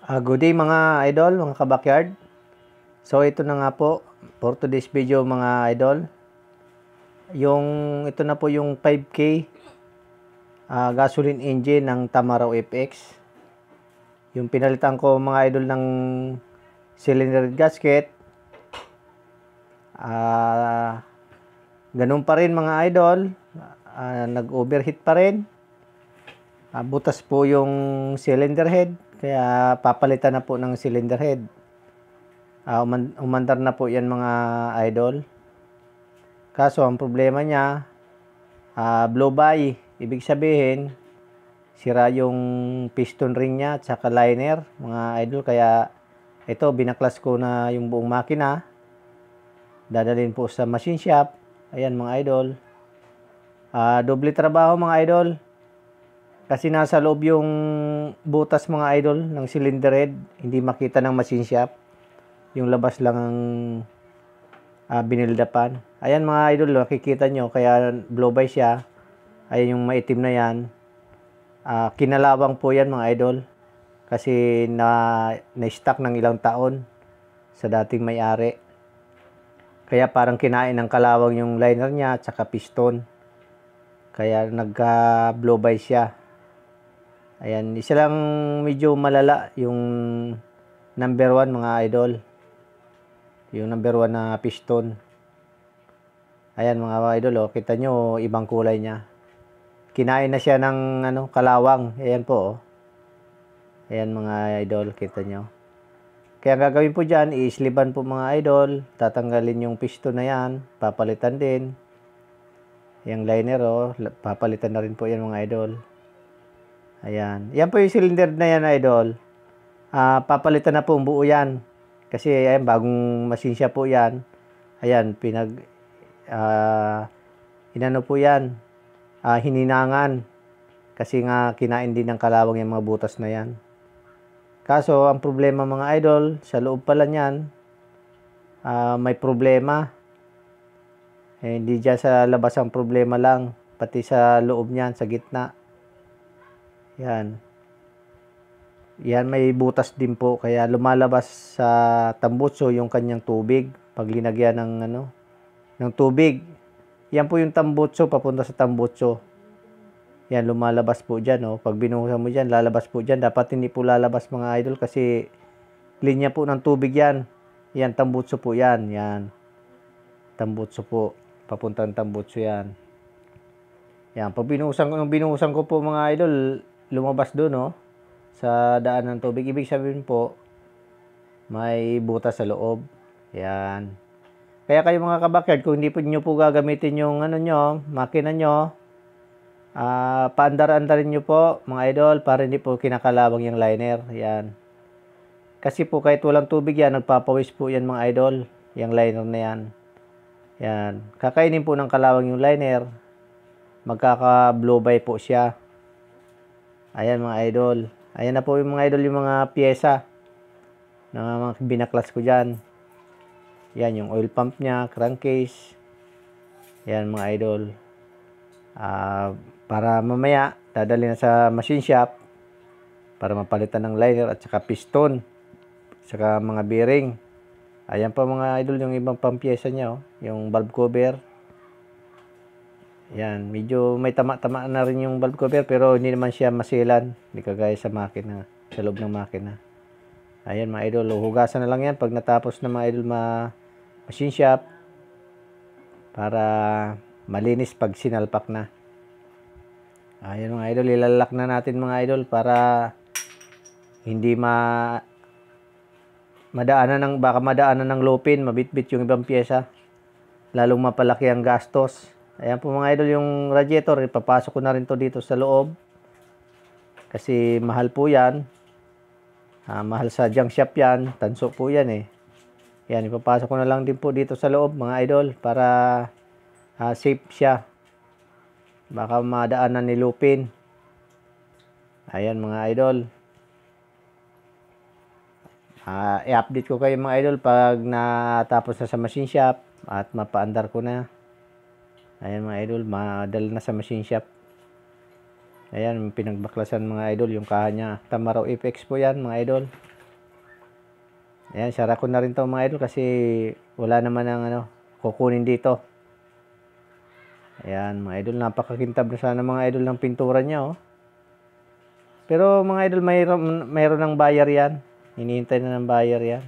Good day mga idol, mga kabakyard. So ito na nga po for today's video mga idol. Ito na po yung 5K gasoline engine ng Tamaraw FX. Yung pinalitan ko mga idol ng cylinder gasket. Ganun pa rin mga idol. Nag-overheat pa rin. Butas po yung cylinder head. Kaya papalitan na po ng cylinder head. Umandar na po yan mga idol. Kaso ang problema niya, blow by. Ibig sabihin, sira yung piston ring niya at saka liner mga idol. Kaya ito, binaklas ko na yung buong makina. Dadalhin po sa machine shop. Ayan mga idol. Doble trabaho mga idol. Kasi nasa loob yung butas mga idol ng cylinder head. Hindi makita ng machine shop. Yung labas lang ang binildapan. Ayan mga idol, makikita nyo. Kaya blow by siya. Ayan yung maitim na yan. Kinalawang po yan mga idol. Kasi na-stock ng ilang taon sa dating may-ari. Kaya parang kinain ng kalawang yung liner niya at saka piston. Kaya nagka-blow by siya. Ayan, isa lang medyo malala yung number 1 mga idol. Yung number 1 na piston. Ayan mga idol, kita nyo ibang kulay niya. Kinain na siya ng kalawang. Ayan po. Ayan mga idol, kita nyo. Kaya gagawin po dyan, i-sliban po mga idol. Tatanggalin yung piston na yan. Papalitan din. Yung liner papalitan na rin po yan mga idol. Ayan. Yan po yung cylinder na yan idol. Papalitan na po ang buo yan. Kasi ayan, bagong machine siya po yan. Ayan, inano po yan. Hininangan. Kasi nga kinain din ng kalawang yung mga butas na yan. Kaso, ang problema mga idol, sa loob pala niyan, may problema. Hindi dyan sa labas ang problema lang. Pati sa loob niyan, sa gitna. Yan. Yan, may butas din po. Kaya lumalabas sa tambutso yung kanyang tubig. Pag linagyan ng tubig. Yan po yung tambutso, papunta sa tambutso. Yan, lumalabas po dyan. Pag binuhusan mo dyan, lalabas po dyan. Dapat hindi po lalabas mga idol kasi linya po ng tubig yan. Yan, tambutso po yan. Yan. Tambutso po. Papuntang tambutso yan. Yan, pag binuhusan ko po mga idol, lumabas doon, sa daan ng tubig. Ibig sabihin po, may butas sa loob. Yan. Kaya kayo mga kabakyard, kung hindi po nyo po gagamitin yung makina nyo, paandar-andarin nyo po, mga idol, para hindi po kinakalawang yung liner. Yan. Kasi po kahit walang tubig yan, nagpapawis po yan mga idol, yung liner na yan. Yan. Kakainin po ng kalawang yung liner, magkaka-blow by po siya. Ayan mga idol. Ayan na po yung mga idol, yung mga pyesa na mga binaklas ko dyan. Yan, yung oil pump niya, crankcase. Yan mga idol. Para mamaya, dadali na sa machine shop para mapalitan ng liner at saka piston. Saka mga bearing. Ayan pa mga idol, yung ibang pampyesa niya. Yung valve cover. Yan, medyo may tama-tama na rin yung valve cover pero hindi naman siya masilan. Hindi kagaya sa makina, sa loob ng makina. Ayan mga idol, hugasan na lang yan pag natapos na mga idol machine shop para malinis pag sinalpak na. Ayan mga idol, ilalak na natin mga idol para hindi baka madaanan ng lupin, mabitbit yung ibang pyesa. Lalong mapalaki ang gastos. Ayan po mga idol yung radiator, ipapasok ko na rin to dito sa loob. Kasi mahal po yan. Mahal sa junk shop yan, tanso po yan Yan, ipapasok ko na lang din po dito sa loob mga idol para safe siya. Baka madaanan ni lupin. Ayan mga idol. I-update ko kayo mga idol pag natapos na sa machine shop at mapaandar ko na. Ayan mga idol, madala na sa machine shop. Ayan, pinagbaklasan mga idol, yung kaha niya. Tamaraw FX po yan mga idol. Ayan, sara ko na rin to mga idol kasi wala naman ang kukunin dito. Ayan mga idol, napakakintab na sana mga idol ng pintura niya, oh. Pero mga idol, mayroon ng buyer yan. Hinihintay na ng buyer yan.